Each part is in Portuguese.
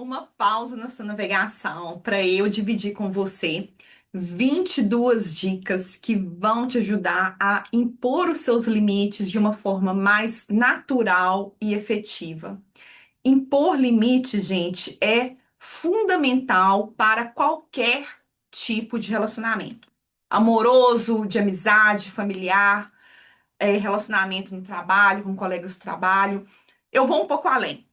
uma pausa na sua navegação para eu dividir com você 22 dicas que vão te ajudar a impor os seus limites de uma forma mais natural e efetiva. Impor limites, gente, é fundamental para qualquer tipo de relacionamento. Amoroso, de amizade, familiar, relacionamento no trabalho, com colegas de trabalho. Eu vou um pouco além.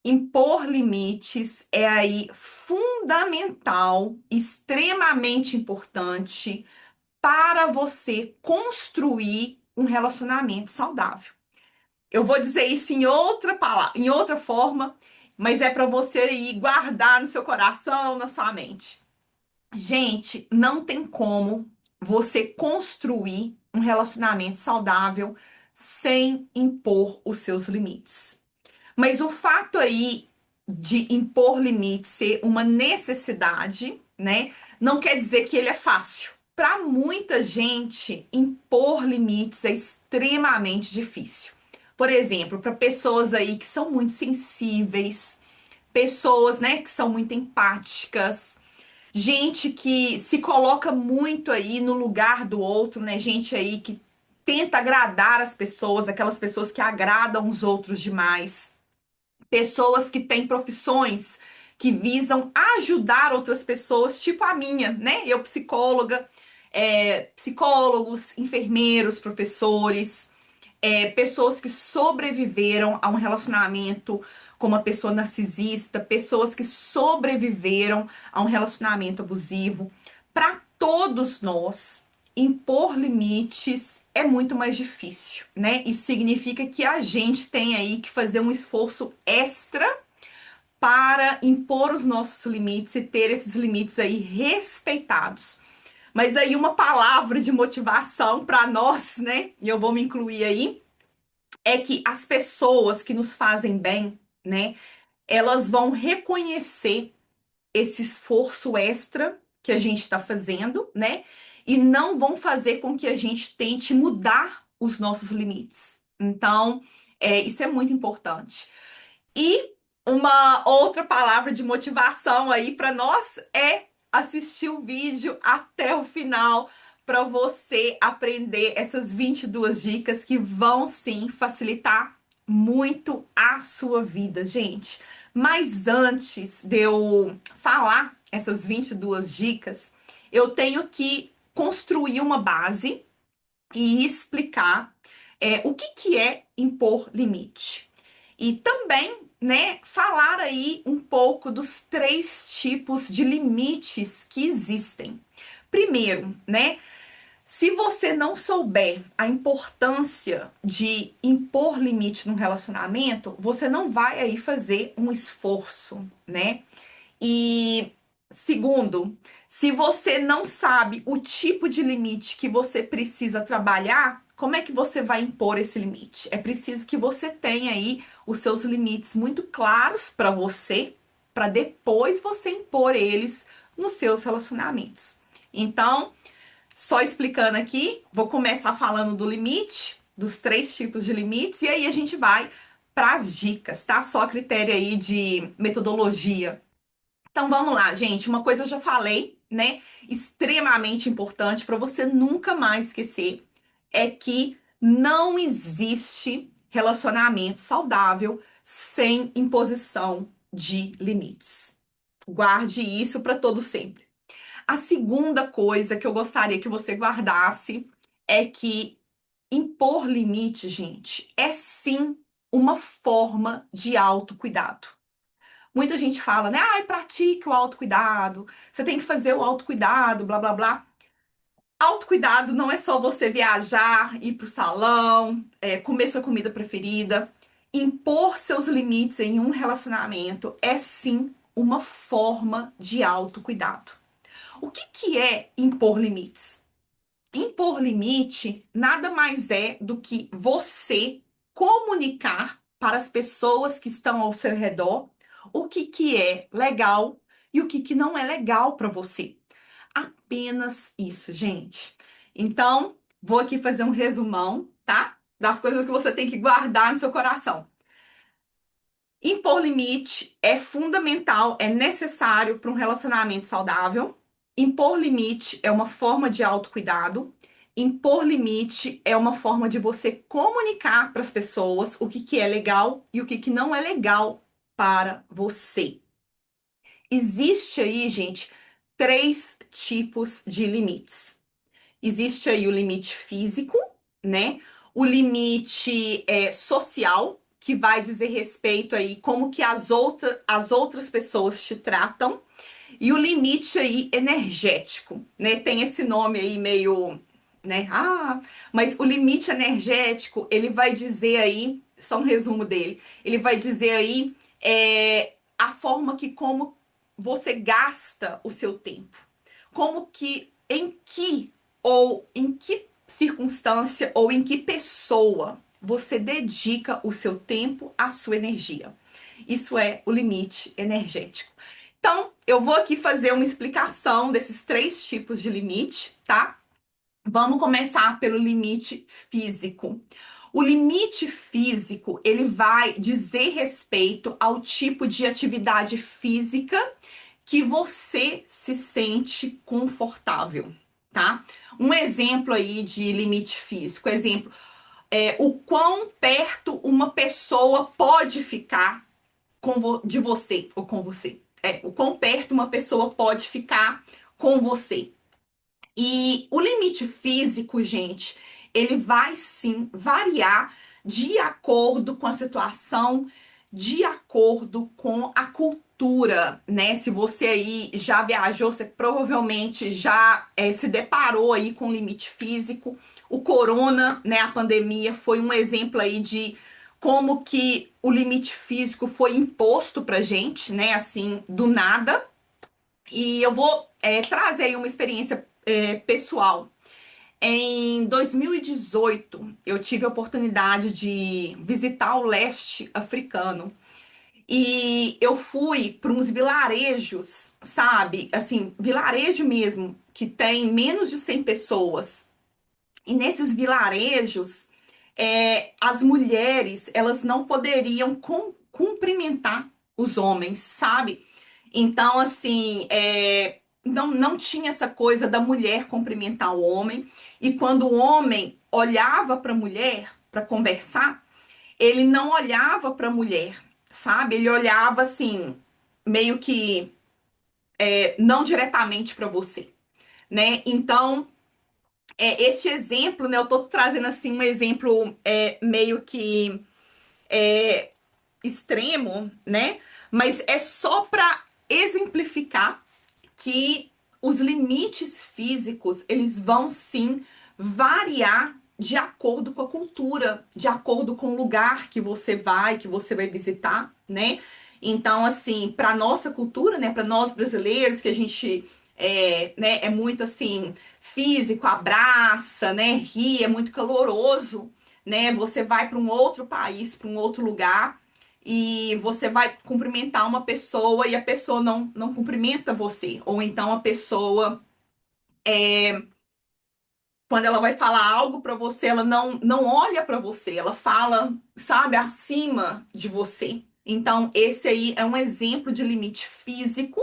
Impor limites é aí fundamental, extremamente importante para você construir um relacionamento saudável. Eu vou dizer isso em outra palavra, em outra forma, mas é para você ir guardar no seu coração, na sua mente. Gente, não tem como você construir um relacionamento saudável sem impor os seus limites. Mas o fato aí de impor limite ser uma necessidade, né, não quer dizer que ele é fácil. Para muita gente, impor limites é extremamente difícil. Por exemplo, para pessoas aí que são muito sensíveis, pessoas, né, que são muito empáticas, gente que se coloca muito aí no lugar do outro, né, gente aí que tenta agradar as pessoas, aquelas pessoas que agradam os outros demais, pessoas que têm profissões que visam ajudar outras pessoas, tipo a minha, né? Eu, psicóloga, psicólogos, enfermeiros, professores, pessoas que sobreviveram a um relacionamento com uma pessoa narcisista, pessoas que sobreviveram a um relacionamento abusivo. Para todos nós, impor limites é muito mais difícil, né? Isso significa que a gente tem aí que fazer um esforço extra para impor os nossos limites e ter esses limites aí respeitados. Mas aí uma palavra de motivação para nós, né? E eu vou me incluir aí, é que as pessoas que nos fazem bem, né? Elas vão reconhecer esse esforço extra que a gente está fazendo, né? E não vão fazer com que a gente tente mudar os nossos limites. Então, isso é muito importante. E uma outra palavra de motivação aí para nós é assistir o vídeo até o final para você aprender essas 22 dicas que vão sim facilitar muito a sua vida, gente. Mas antes de eu falar essas 22 dicas, eu tenho que construir uma base e explicar o que que é impor limite. E também, né, falar aí um pouco dos três tipos de limites que existem. Primeiro, né, se você não souber a importância de impor limite num relacionamento, você não vai aí fazer um esforço, né? E segundo, se você não sabe o tipo de limite que você precisa trabalhar, como é que você vai impor esse limite? É preciso que você tenha aí os seus limites muito claros para depois você impor eles nos seus relacionamentos. Então, só explicando aqui, vou começar falando do limite, dos três tipos de limites, e aí a gente vai para as dicas, tá? Só a critério aí de metodologia. Então vamos lá, gente. Uma coisa eu já falei, né? Extremamente importante para você nunca mais esquecer é que não existe relacionamento saudável sem imposição de limites. Guarde isso para todo sempre. A segunda coisa que eu gostaria que você guardasse é que impor limite, gente, é sim uma forma de autocuidado. Muita gente fala, né? Ai, pratique o autocuidado. Você tem que fazer o autocuidado, blá blá blá. Autocuidado não é só você viajar, ir pro salão, comer sua comida preferida. Impor seus limites em um relacionamento é sim uma forma de autocuidado. O que que é impor limites? Impor limite nada mais é do que você comunicar para as pessoas que estão ao seu redor o que que é legal e o que que não é legal para você. Apenas isso, gente. Então, vou aqui fazer um resumão, tá? Das coisas que você tem que guardar no seu coração. Impor limite é fundamental, é necessário para um relacionamento saudável. Impor limite é uma forma de autocuidado. Impor limite é uma forma de você comunicar para as pessoas o que que é legal e o que que não é legal para você. Existe aí, gente, três tipos de limites. Existe aí o limite físico, né? O limite social, que vai dizer respeito aí como que as outras pessoas te tratam. E o limite aí energético, né? Tem esse nome aí meio, né? Mas o limite energético, ele vai dizer aí, só um resumo dele, ele vai dizer aí a forma que como você gasta o seu tempo. Como que, em que ou em que circunstância ou em que pessoa você dedica o seu tempo, a sua energia. Isso é o limite energético. Então, eu vou aqui fazer uma explicação desses três tipos de limite, tá? Vamos começar pelo limite físico. O limite físico, ele vai dizer respeito ao tipo de atividade física que você se sente confortável, tá? Um exemplo aí de limite físico, exemplo, o quão perto uma pessoa pode ficar de você ou com você. O quão perto uma pessoa pode ficar com você. E o limite físico, gente, ele vai sim variar de acordo com a situação, de acordo com a cultura, né? Se você aí já viajou, você provavelmente já se deparou aí com limite físico. O corona, né, a pandemia, foi um exemplo aí de como que o limite físico foi imposto pra gente, né, assim, do nada. E eu vou trazer aí uma experiência pessoal. Em 2018, eu tive a oportunidade de visitar o leste africano. E eu fui para uns vilarejos, sabe? Assim, vilarejo mesmo, que tem menos de 100 pessoas. E nesses vilarejos, as mulheres, elas não poderiam cumprimentar os homens, sabe? Então, assim, não tinha essa coisa da mulher cumprimentar o homem. E quando o homem olhava para a mulher para conversar, ele não olhava para a mulher, sabe? Ele olhava assim, meio que não diretamente para você, né? Então, este exemplo, né? Eu tô trazendo assim um exemplo meio que extremo, né? Mas é só para exemplificar que os limites físicos, eles vão sim variar de acordo com a cultura, de acordo com o lugar que você vai visitar, né? Então, assim, para nossa cultura, né, para nós brasileiros, que a gente né, é muito assim, físico, abraça, né, ri, é muito caloroso, né? Você vai para um outro país, para um outro lugar, e você vai cumprimentar uma pessoa e a pessoa não cumprimenta você. Ou então a pessoa, quando ela vai falar algo para você, ela não olha para você, ela fala, sabe, acima de você. Então, esse aí é um exemplo de limite físico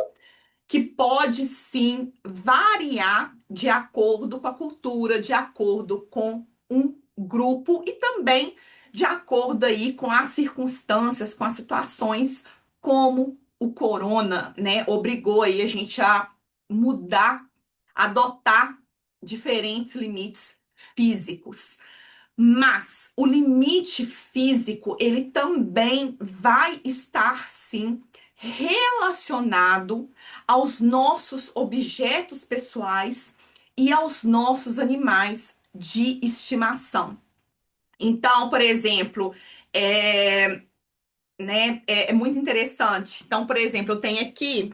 que pode sim variar de acordo com a cultura, de acordo com um grupo e também de acordo aí com as circunstâncias, com as situações, como o corona, né, obrigou aí a gente a mudar, adotar diferentes limites físicos. Mas o limite físico, ele também vai estar sim relacionado aos nossos objetos pessoais e aos nossos animais de estimação. Então, por exemplo, é muito interessante. Então, por exemplo, eu tenho aqui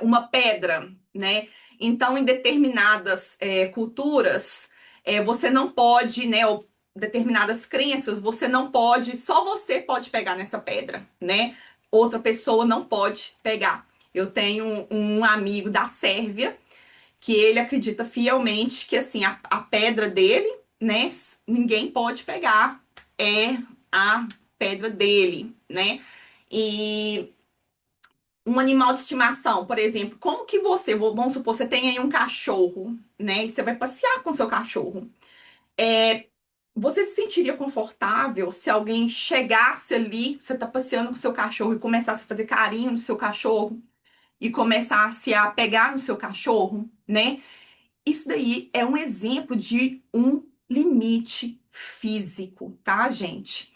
uma pedra, né? Então, em determinadas culturas, você não pode, né? Ou determinadas crenças, você não pode, só você pode pegar nessa pedra, né? Outra pessoa não pode pegar. Eu tenho um amigo da Sérvia que ele acredita fielmente que assim a pedra dele, né? Ninguém pode pegar, é a pedra dele. né? E um animal de estimação, por exemplo, como que você, vamos supor, você tem aí um cachorro, né? E você vai passear com seu cachorro. Você se sentiria confortável se alguém chegasse ali, você tá passeando com seu cachorro e começasse a fazer carinho no seu cachorro e começasse a pegar no seu cachorro, né? Isso daí é um exemplo de um limite físico, tá, gente?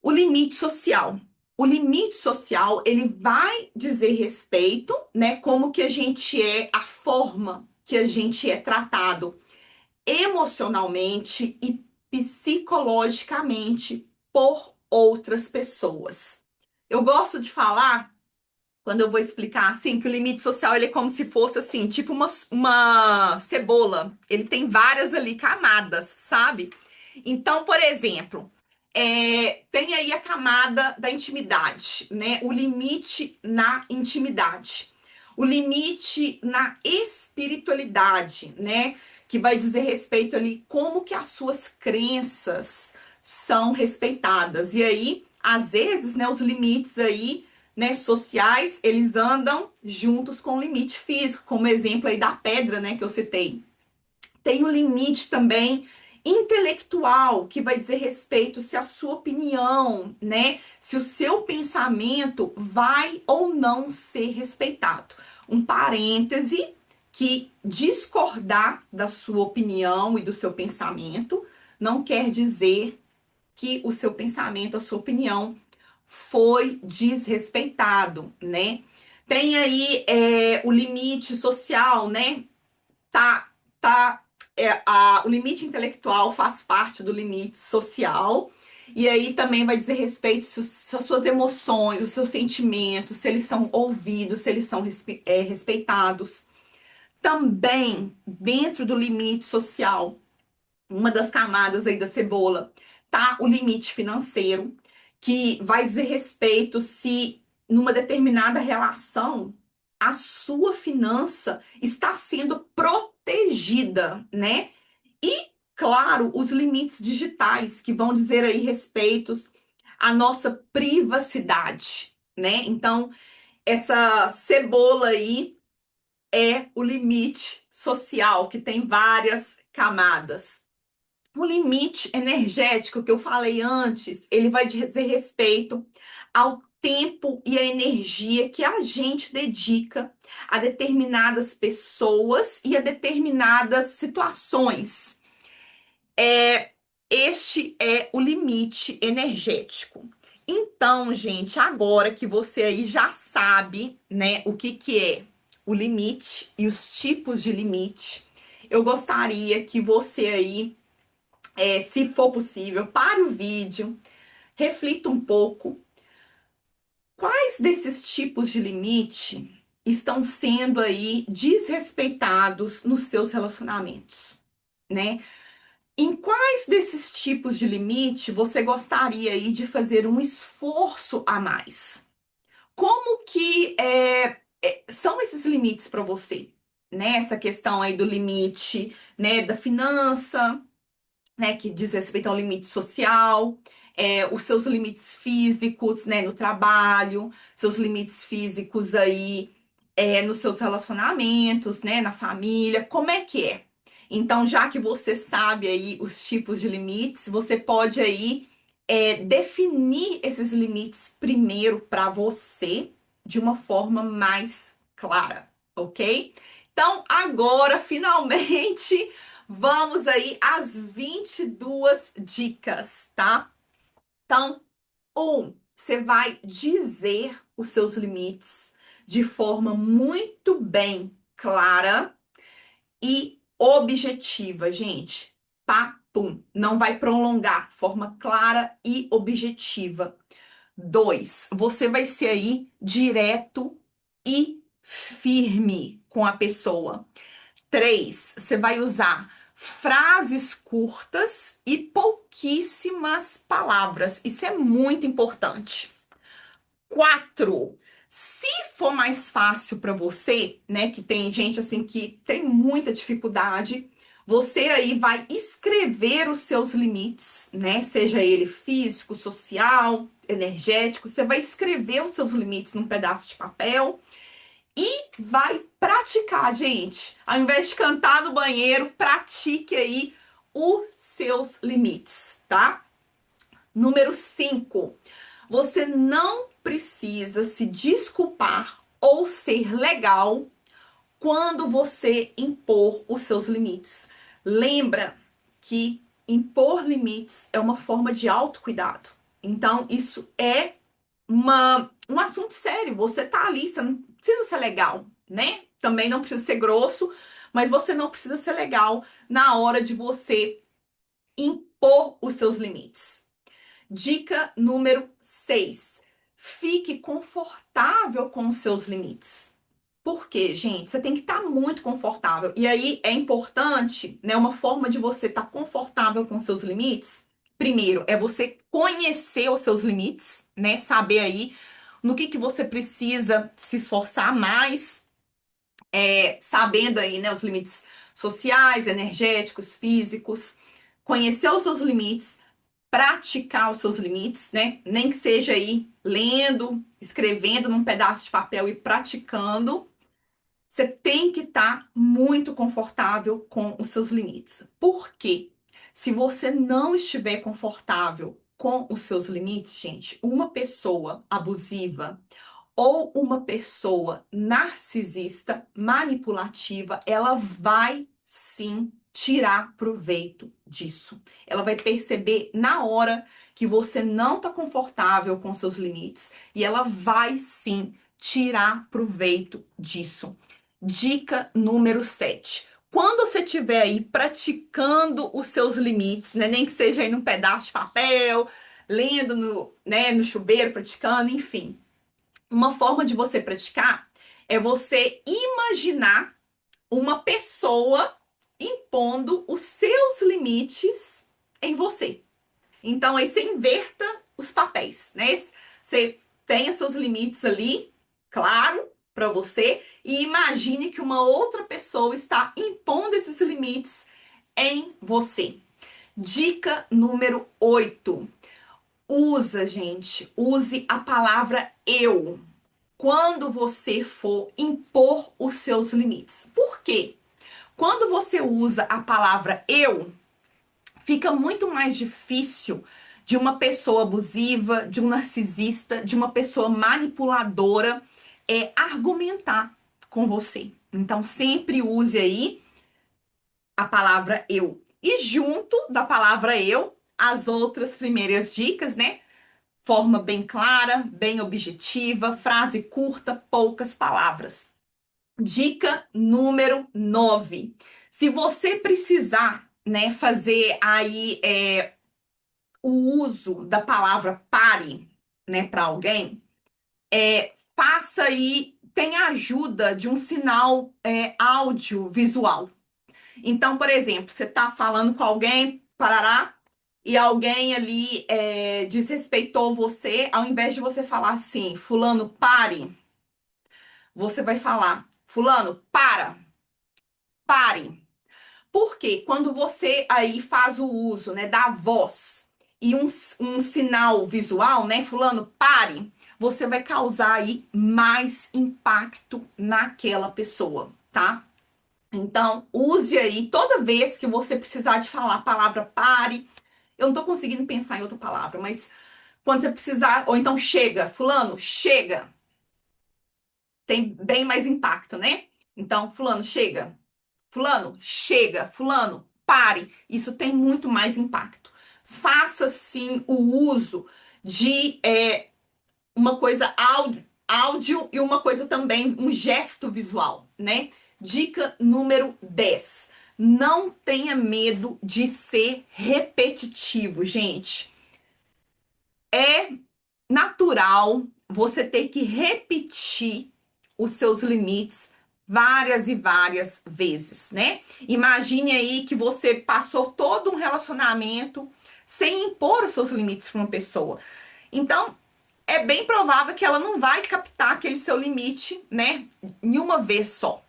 O limite social. O limite social, ele vai dizer respeito, né, como que a gente é, a forma que a gente é tratado emocionalmente e psicologicamente por outras pessoas. Eu gosto de falar, quando eu vou explicar assim, que o limite social ele é como se fosse assim, tipo uma cebola. Ele tem várias ali camadas, sabe? Então, por exemplo, tem aí a camada da intimidade, né? O limite na intimidade. O limite na espiritualidade, né? Que vai dizer respeito ali como que as suas crenças são respeitadas. E aí, às vezes, né, os limites aí, né, sociais, eles andam juntos com o limite físico, como exemplo aí da pedra, né, que eu citei. Tem o limite também intelectual, que vai dizer respeito se a sua opinião, né, se o seu pensamento vai ou não ser respeitado. Um parêntese que discordar da sua opinião e do seu pensamento não quer dizer que o seu pensamento, a sua opinião foi desrespeitado, né? Tem aí o limite social, né? Tá, tá. O limite intelectual faz parte do limite social. E aí também vai dizer respeito se as suas emoções, os seus sentimentos, se eles são ouvidos, se eles são respeitados. Também, dentro do limite social, uma das camadas aí da cebola, tá o limite financeiro, que vai dizer respeito se numa determinada relação a sua finança está sendo protegida, né? E, claro, os limites digitais, que vão dizer aí respeitos à nossa privacidade, né? Então, essa cebola aí é o limite social, que tem várias camadas. O limite energético que eu falei antes, ele vai dizer respeito ao tempo e à energia que a gente dedica a determinadas pessoas e a determinadas situações. Este é o limite energético. Então, gente, agora que você aí já sabe, né, o que que é o limite e os tipos de limite, eu gostaria que você aí se for possível, pare o vídeo, reflita um pouco. Quais desses tipos de limite estão sendo aí desrespeitados nos seus relacionamentos, né? Em quais desses tipos de limite você gostaria aí de fazer um esforço a mais? Como que são esses limites para você? Né? Essa questão aí do limite, né, da finança, né, que diz respeito ao limite social, os seus limites físicos, né, no trabalho, seus limites físicos aí, nos seus relacionamentos, né, na família, como é que é? Então, já que você sabe aí os tipos de limites, você pode aí definir esses limites primeiro para você de uma forma mais clara, ok? Então, agora, finalmente, vamos aí às 22 dicas, tá? Então, você vai dizer os seus limites de forma muito bem clara e objetiva, gente. Papum. Não vai prolongar, forma clara e objetiva. 2, você vai ser aí direto e firme com a pessoa. 3, você vai usar frases curtas e pouquíssimas palavras. Isso é muito importante. 4, se for mais fácil para você, né, que tem gente assim que tem muita dificuldade, Você aí vai escrever os seus limites, né? Seja ele físico, social, energético, você vai escrever os seus limites num pedaço de papel e vai praticar, gente. Ao invés de cantar no banheiro, pratique aí os seus limites, tá? Número 5. Você não precisa se desculpar ou ser legal quando você impor os seus limites. Lembra que impor limites é uma forma de autocuidado. Então, isso é um assunto sério. Você tá ali, você não precisa ser legal, né? Também não precisa ser grosso, mas você não precisa ser legal na hora de você impor os seus limites. Dica número 6. Fique confortável com os seus limites. Por quê, gente? Você tem que estar muito confortável. E aí é importante, né? Uma forma de você estar confortável com seus limites. Primeiro, é você conhecer os seus limites, né? Saber aí no que você precisa se esforçar mais, sabendo aí, né, os limites sociais, energéticos, físicos. Conhecer os seus limites, praticar os seus limites, né? Nem que seja aí lendo, escrevendo num pedaço de papel e praticando. Você tem que estar muito confortável com os seus limites. Por quê? Se você não estiver confortável com os seus limites, gente, uma pessoa abusiva ou uma pessoa narcisista, manipulativa, ela vai sim tirar proveito disso. Ela vai perceber na hora que você não está confortável com seus limites e ela vai sim tirar proveito disso. Dica número 7. Quando você estiver aí praticando os seus limites, né, nem que seja aí num pedaço de papel, lendo no chuveiro, praticando, enfim. Uma forma de você praticar é você imaginar uma pessoa impondo os seus limites em você. Então, aí você inverta os papéis, né? Você tenha seus limites ali, claro, para você, e imagine que uma outra pessoa está impondo esses limites em você. Dica número 8. Use a palavra eu quando você for impor os seus limites. Por quê? Quando você usa a palavra eu, fica muito mais difícil de uma pessoa abusiva, de um narcisista, de uma pessoa manipuladora argumentar com você. Então, sempre use aí a palavra eu. E junto da palavra eu, as outras primeiras dicas, né? Forma bem clara, bem objetiva, frase curta, poucas palavras. Dica número 9. Se você precisar, né, fazer aí o uso da palavra pare, né, para alguém, faça aí, tenha ajuda de um sinal audiovisual. Então, por exemplo, você está falando com alguém, parará, e alguém ali desrespeitou você, ao invés de você falar assim, fulano, pare, você vai falar, fulano, pare. Porque quando você aí faz o uso, né, da voz e um sinal visual, né, fulano, pare, você vai causar aí mais impacto naquela pessoa, tá? Então, use aí toda vez que você precisar de falar a palavra pare. Eu não tô conseguindo pensar em outra palavra, mas quando você precisar, ou então chega, fulano, chega, tem bem mais impacto, né? Então, fulano, chega. Fulano, chega. Fulano, pare. Isso tem muito mais impacto. Faça sim o uso de uma coisa áudio e uma coisa também, um gesto visual, né? Dica número 10. Não tenha medo de ser repetitivo, gente. É natural você ter que repetir os seus limites várias e várias vezes, né? Imagine aí que você passou todo um relacionamento sem impor os seus limites para uma pessoa. Então, é bem provável que ela não vai captar aquele seu limite, né, em uma vez só.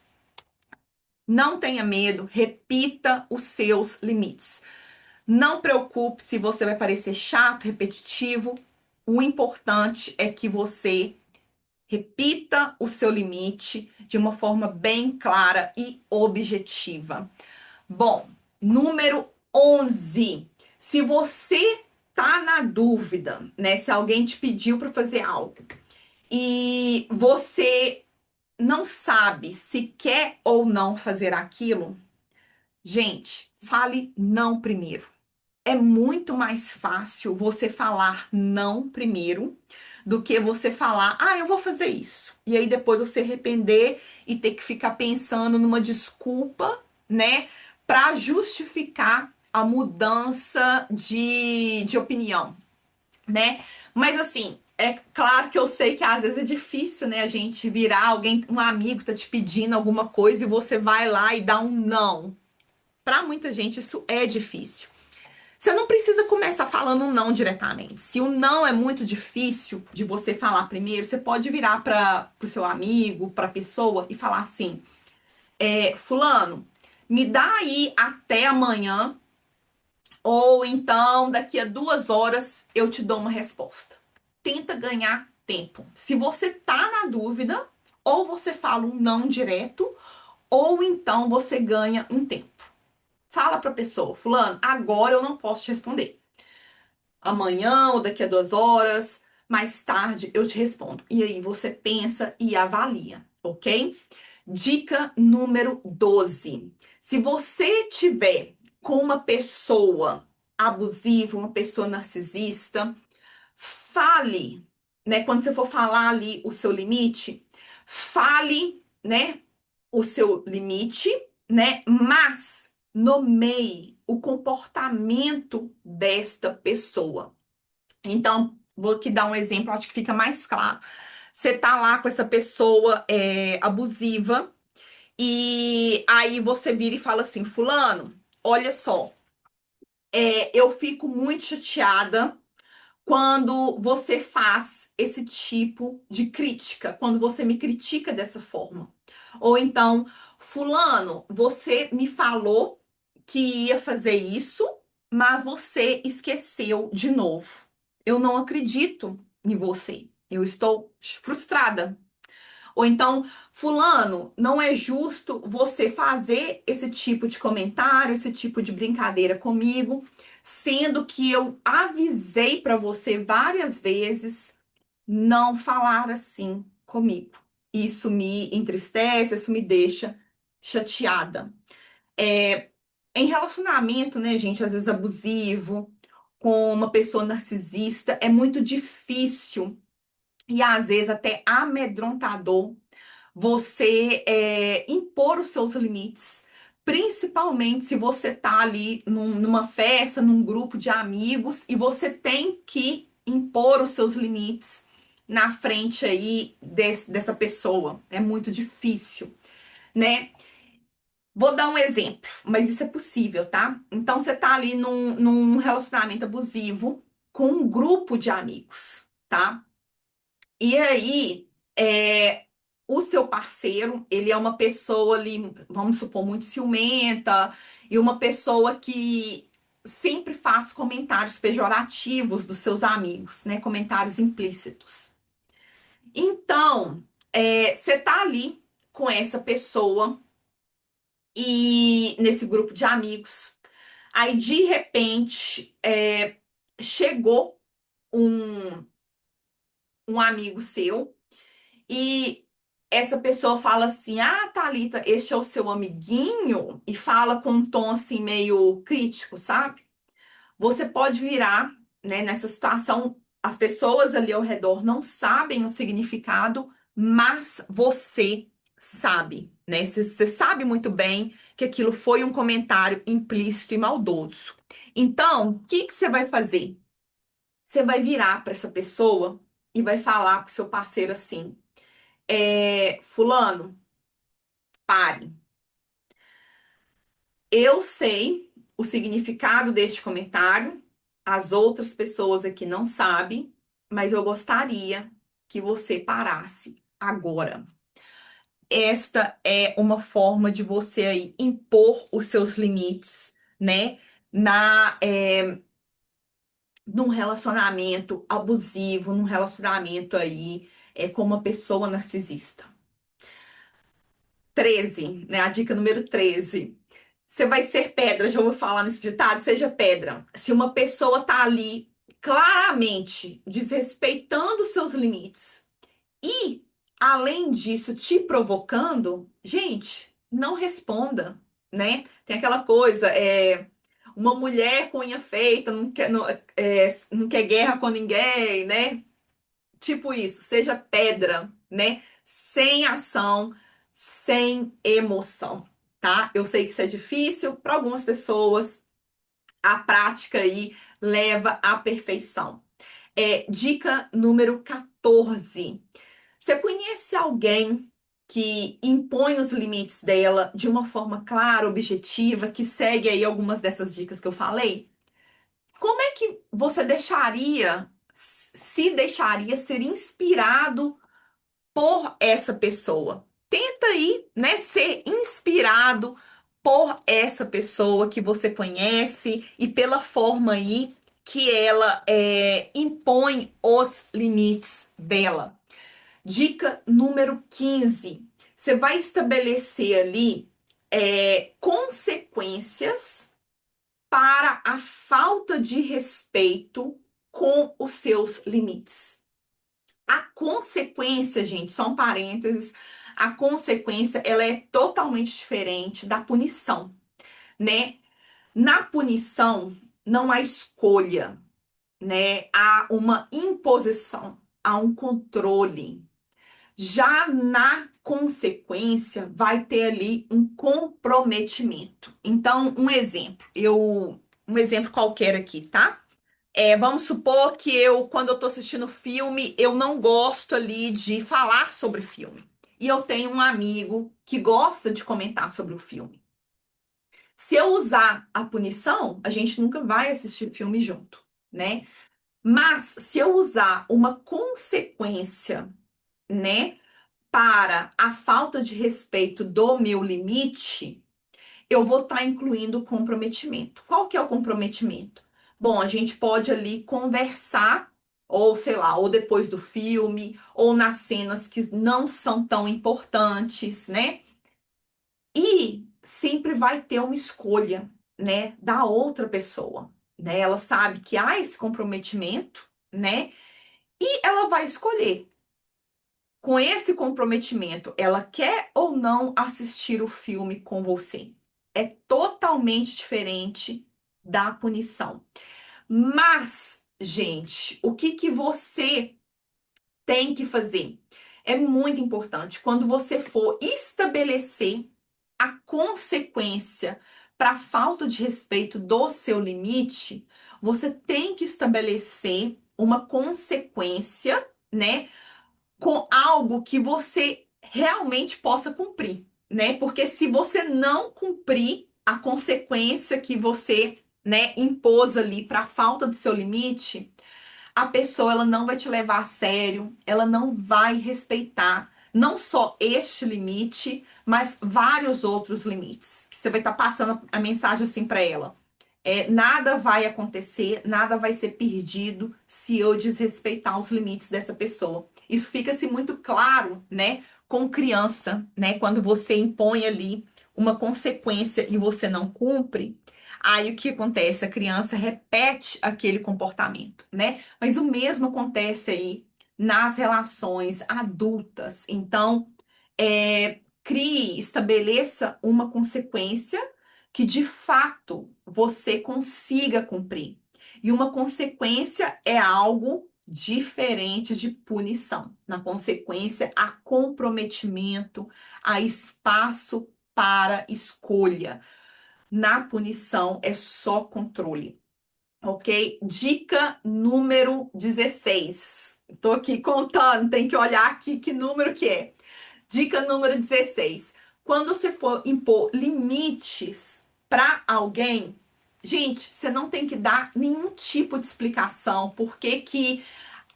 Não tenha medo, repita os seus limites. Não preocupe se você vai parecer chato, repetitivo. O importante é que você repita o seu limite de uma forma bem clara e objetiva. Bom, número 11. Se você tá na dúvida, né, se alguém te pediu para fazer algo e você não sabe se quer ou não fazer aquilo, gente, fale não primeiro. É muito mais fácil você falar não primeiro do que você falar, ah, eu vou fazer isso. E aí depois você arrepender e ter que ficar pensando numa desculpa, né, para justificar a mudança de opinião, né? Mas assim, é claro que eu sei que às vezes é difícil, né, a gente virar alguém, um amigo tá te pedindo alguma coisa e você vai lá e dá um não. Para muita gente isso é difícil. Você não precisa começar falando um não diretamente. Se o não é muito difícil de você falar primeiro, você pode virar para o seu amigo, para a pessoa e falar assim: Fulano, me dá aí até amanhã, ou então daqui a 2 horas eu te dou uma resposta. Tenta ganhar tempo. Se você tá na dúvida, ou você fala um não direto, ou então você ganha um tempo. Fala para a pessoa: Fulano, agora eu não posso te responder. Amanhã ou daqui a 2 horas, mais tarde eu te respondo. E aí você pensa e avalia, ok? Dica número 12. Se você tiver com uma pessoa abusiva, uma pessoa narcisista, fale, né? Quando você for falar ali o seu limite, fale, né? O seu limite, né? Mas nomeie o comportamento desta pessoa. Então, vou aqui dar um exemplo, acho que fica mais claro. Você tá lá com essa pessoa abusiva e aí você vira e fala assim, fulano, olha só, eu fico muito chateada quando você faz esse tipo de crítica, quando você me critica dessa forma. Ou então, fulano, você me falou que ia fazer isso, mas você esqueceu de novo. Eu não acredito em você. Eu estou frustrada. Ou então, fulano, não é justo você fazer esse tipo de comentário, esse tipo de brincadeira comigo, sendo que eu avisei para você várias vezes não falar assim comigo. Isso me entristece, isso me deixa chateada. É, em relacionamento, né, gente, às vezes abusivo, com uma pessoa narcisista, é muito difícil e às vezes até amedrontador você impor os seus limites, principalmente se você tá ali numa festa, num grupo de amigos e você tem que impor os seus limites na frente aí dessa pessoa. É muito difícil, né? Vou dar um exemplo, mas isso é possível, tá? Então você tá ali num relacionamento abusivo com um grupo de amigos, tá? E aí, o seu parceiro, ele é uma pessoa ali, vamos supor, muito ciumenta, e uma pessoa que sempre faz comentários pejorativos dos seus amigos, né? Comentários implícitos. Então, você tá ali com essa pessoa e nesse grupo de amigos. Aí, de repente, chegou um, um amigo seu. E essa pessoa fala assim: Ah, Thalita, este é o seu amiguinho, e fala com um tom assim meio crítico, sabe? Você pode virar, né, nessa situação, as pessoas ali ao redor não sabem o significado, mas você sabe, né? Você sabe muito bem que aquilo foi um comentário implícito e maldoso. Então, o que que você vai fazer? Você vai virar para essa pessoa e vai falar com seu parceiro assim: Fulano, pare. Eu sei o significado deste comentário, as outras pessoas aqui não sabem, mas eu gostaria que você parasse agora. esta é uma forma de você aí impor os seus limites, né? Na, num relacionamento abusivo, num relacionamento aí com uma pessoa narcisista. 13, né? A dica número 13. Você vai ser pedra, já ouviu falar nesse ditado? Seja pedra. Se uma pessoa tá ali claramente desrespeitando os seus limites e, além disso, te provocando, gente, não responda, né? Tem aquela coisa, uma mulher com unha feita não quer guerra com ninguém, né? Tipo isso, seja pedra, né? Sem ação, sem emoção, tá? Eu sei que isso é difícil para algumas pessoas, a prática aí leva à perfeição. Dica número 14. Você conhece alguém que impõe os limites dela de uma forma clara, objetiva, que segue aí algumas dessas dicas que eu falei? Como é que você se deixaria ser inspirado por essa pessoa? Tenta aí, né, ser inspirado por essa pessoa que você conhece e pela forma aí que ela impõe os limites dela. Dica número 15. Você vai estabelecer ali consequências para a falta de respeito com os seus limites. A consequência, gente, só um parênteses, a consequência, ela é totalmente diferente da punição, né? Na punição, não há escolha, né? Há uma imposição, há um controle. Já na consequência, vai ter ali um comprometimento. Então, um exemplo qualquer aqui, tá? Vamos supor que quando eu tô assistindo filme, eu não gosto ali de falar sobre filme. E eu tenho um amigo que gosta de comentar sobre o filme. Se eu usar a punição, a gente nunca vai assistir filme junto, né? Mas se eu usar uma consequência, né, para a falta de respeito do meu limite, eu vou estar incluindo o comprometimento. Qual que é o comprometimento? Bom, a gente pode ali conversar, ou sei lá, ou depois do filme, ou nas cenas que não são tão importantes, né? E sempre vai ter uma escolha, né, da outra pessoa, né? Ela sabe que há esse comprometimento, né? E ela vai escolher. Com esse comprometimento, ela quer ou não assistir o filme com você? É totalmente diferente da punição. Mas, gente, o que que você tem que fazer? É muito importante quando você for estabelecer a consequência para a falta de respeito do seu limite, você tem que estabelecer uma consequência, né? Com algo que você realmente possa cumprir, né? Porque se você não cumprir a consequência que você, né, impôs ali para a falta do seu limite, a pessoa ela não vai te levar a sério, ela não vai respeitar não só este limite, mas vários outros limites. Que você vai estar passando a mensagem assim para ela. Nada vai acontecer, nada vai ser perdido se eu desrespeitar os limites dessa pessoa. Isso fica-se muito claro, né, com criança, né, quando você impõe ali uma consequência e você não cumpre, aí o que acontece? A criança repete aquele comportamento, né? Mas o mesmo acontece aí nas relações adultas. Então, crie, estabeleça uma consequência que de fato você consiga cumprir. E uma consequência é algo diferente de punição. Na consequência, há comprometimento, há espaço para escolha. Na punição é só controle, ok? Dica número 16. Estou aqui contando, tem que olhar aqui que número que é. Dica número 16. Quando você for impor limites para alguém, gente, você não tem que dar nenhum tipo de explicação por que que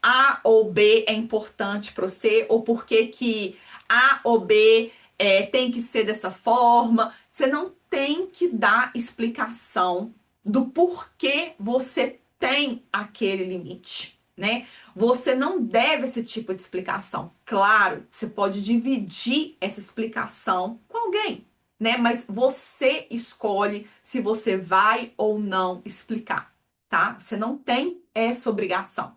A ou B é importante para você ou por que que A ou B tem que ser dessa forma. Você não tem que dar explicação do porquê você tem aquele limite, né? Você não deve esse tipo de explicação. Claro, você pode dividir essa explicação com alguém, né? Mas você escolhe se você vai ou não explicar, tá? Você não tem essa obrigação.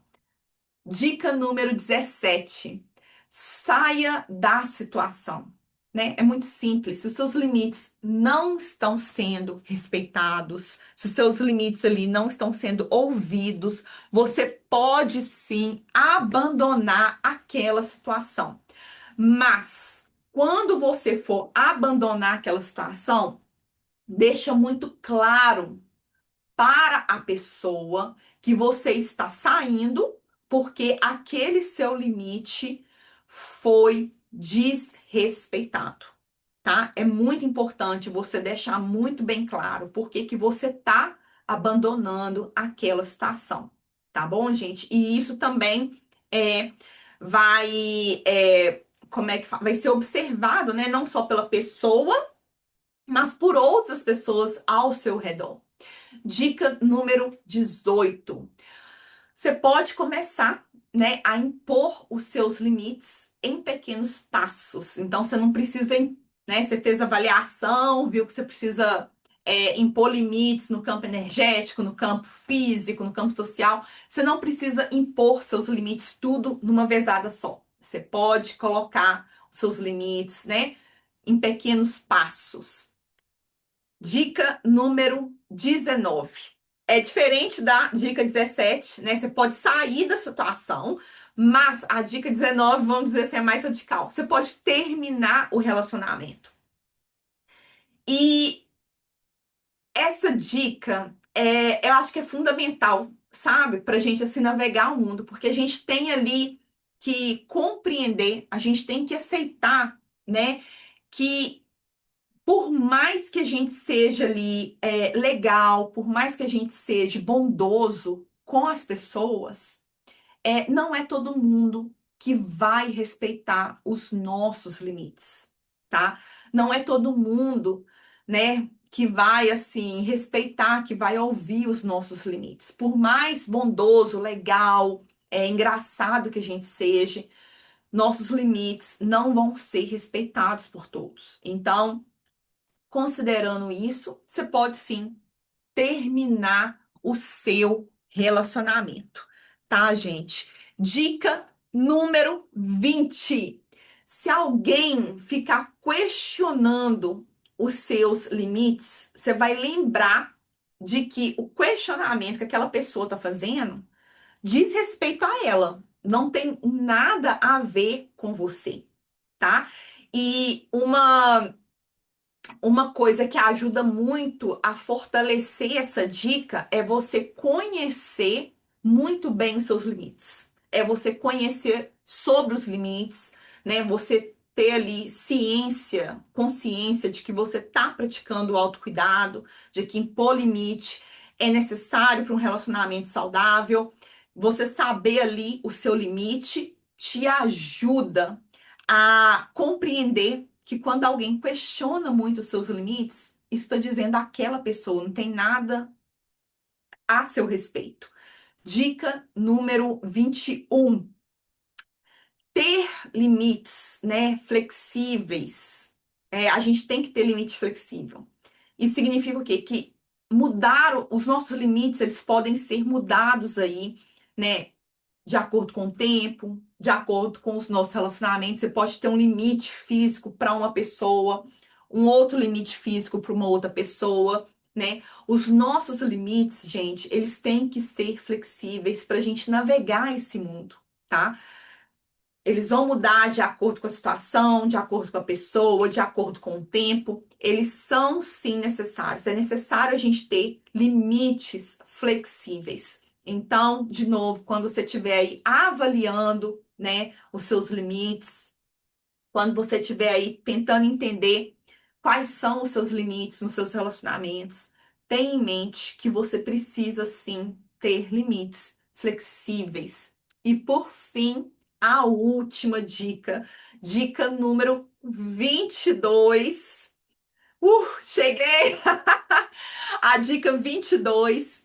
Dica número 17. Saia da situação, né? É muito simples. Se os seus limites não estão sendo respeitados, se os seus limites ali não estão sendo ouvidos, você pode sim abandonar aquela situação. Mas quando você for abandonar aquela situação, deixa muito claro para a pessoa que você está saindo porque aquele seu limite foi desrespeitado, tá? É muito importante você deixar muito bem claro por que que você tá abandonando aquela situação, tá bom, gente? E isso também é, como é que vai ser observado, né? Não só pela pessoa, mas por outras pessoas ao seu redor. Dica número 18. Você pode começar, né, a impor os seus limites em pequenos passos. Então, você não precisa, né, você fez avaliação, viu que você precisa impor limites no campo energético, no campo físico, no campo social. Você não precisa impor seus limites tudo numa vezada só. Você pode colocar os seus limites, né, em pequenos passos. Dica número 19. É diferente da dica 17, né? Você pode sair da situação, mas a dica 19, vamos dizer assim, é mais radical. Você pode terminar o relacionamento. E essa dica, eu acho que é fundamental, sabe? Pra gente, assim, navegar o mundo, porque a gente tem ali que compreender, a gente tem que aceitar, né? Que por mais que a gente seja ali legal, por mais que a gente seja bondoso com as pessoas, não é todo mundo que vai respeitar os nossos limites, tá? Não é todo mundo, né, que vai assim respeitar, que vai ouvir os nossos limites. Por mais bondoso, legal, engraçado que a gente seja, nossos limites não vão ser respeitados por todos. Então, considerando isso, você pode sim terminar o seu relacionamento, tá, gente? Dica número 20. Se alguém ficar questionando os seus limites, você vai lembrar de que o questionamento que aquela pessoa está fazendo diz respeito a ela, não tem nada a ver com você, tá? E uma coisa que ajuda muito a fortalecer essa dica é você conhecer muito bem os seus limites. É você conhecer sobre os limites, né? Você ter ali ciência, consciência de que você está praticando o autocuidado, de que impor limite é necessário para um relacionamento saudável. Você saber ali o seu limite te ajuda a compreender que quando alguém questiona muito os seus limites, isso está dizendo aquela pessoa não tem nada a seu respeito. Dica número 21. Ter limites, né, flexíveis. A gente tem que ter limite flexível. Isso significa o quê? Que mudar os nossos limites, eles podem ser mudados aí, né, de acordo com o tempo, de acordo com os nossos relacionamentos. Você pode ter um limite físico para uma pessoa, um outro limite físico para uma outra pessoa, né? Os nossos limites, gente, eles têm que ser flexíveis para a gente navegar esse mundo, tá? Eles vão mudar de acordo com a situação, de acordo com a pessoa, de acordo com o tempo. Eles são sim necessários. É necessário a gente ter limites flexíveis. Então, de novo, quando você estiver aí avaliando, né, os seus limites, quando você estiver aí tentando entender quais são os seus limites nos seus relacionamentos, tenha em mente que você precisa sim ter limites flexíveis. E por fim, a última dica, dica número 22. Cheguei! A dica 22.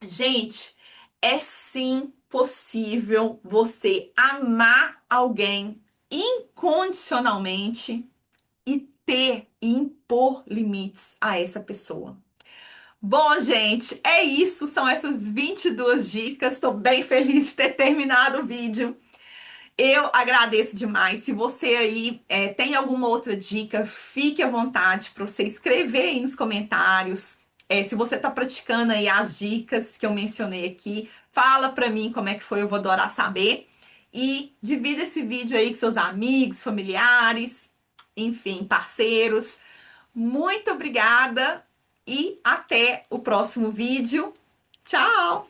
Gente, é sim possível você amar alguém incondicionalmente e ter e impor limites a essa pessoa. Bom, gente, é isso. São essas 22 dicas. Estou bem feliz de ter terminado o vídeo. Eu agradeço demais. Se você aí tem alguma outra dica, fique à vontade para você escrever aí nos comentários. Se você está praticando aí as dicas que eu mencionei aqui, fala para mim como é que foi, eu vou adorar saber. E divida esse vídeo aí com seus amigos, familiares, enfim, parceiros. Muito obrigada e até o próximo vídeo. Tchau!